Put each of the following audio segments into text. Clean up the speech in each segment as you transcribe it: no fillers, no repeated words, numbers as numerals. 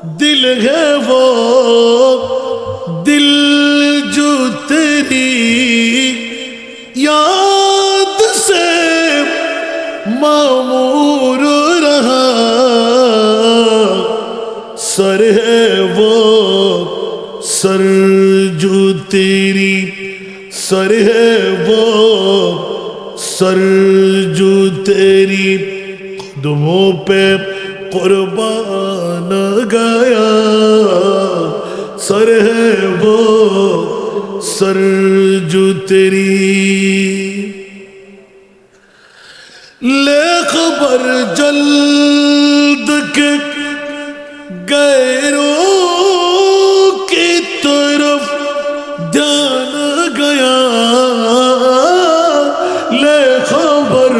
दिल है वो दिल जो तेरी याद से मामूर रहा, सर है वो सर जो तेरी, सर है वो सर जो तेरी कदमों पे कुर्बान गया, सर है वो सर जो तेरी। ले खबर जल्द के गैरों की तरफ ध्यान गया, ले खबर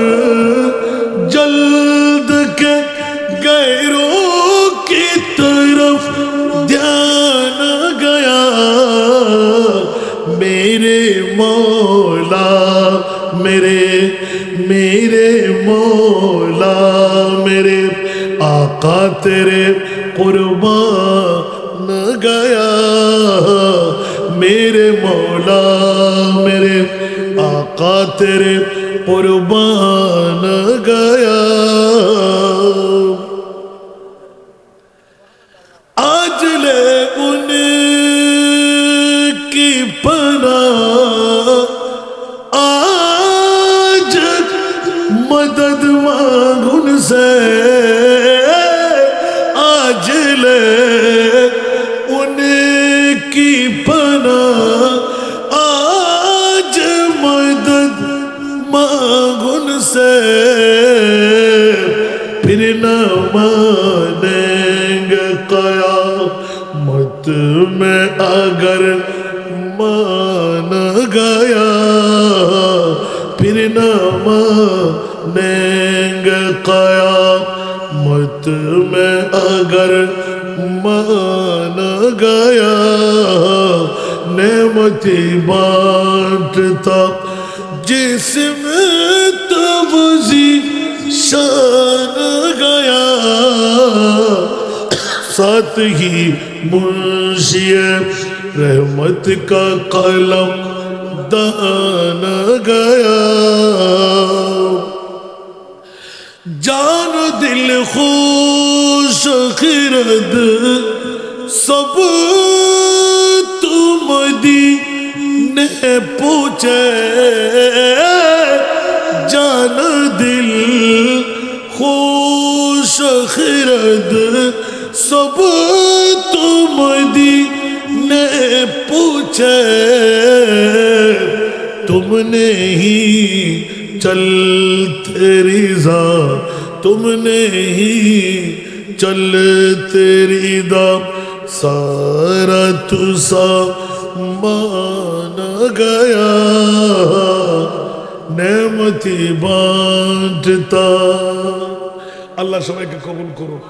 जल्द के गैरों की तरफ ध्यान गया, मेरे मौला मेरे मेरे मौला मेरे आका तेरे कुर्बान गया, मेरे मौला मेरे आका तेरे कुर्बान गया। आज ले उनकी पनाह, आज मदद मांग उनसे, आज ले उनकी पनाह, आज मदद मांग उनसे, फिर न मानेंगे क़यामत में अगर मान गया, फिर न मानेंगे क़यामत में अगर मान गया, नेमती बांटता जिसमें तवज़ी शान गया, साथ ही मुंशिए रहमत का कलम दान गया, जान दिल खुश खिरद सब तुम दीने पूछे, जान दिल खुश खिरद सब तुम दीने पूछे, तुमने ही चल तेरी ज़ा, तुमने ही चल तेरी दा, सारा तुसा मान गया, नेमती बांटता। আল্লাহ সবাইকে কবুল করুন।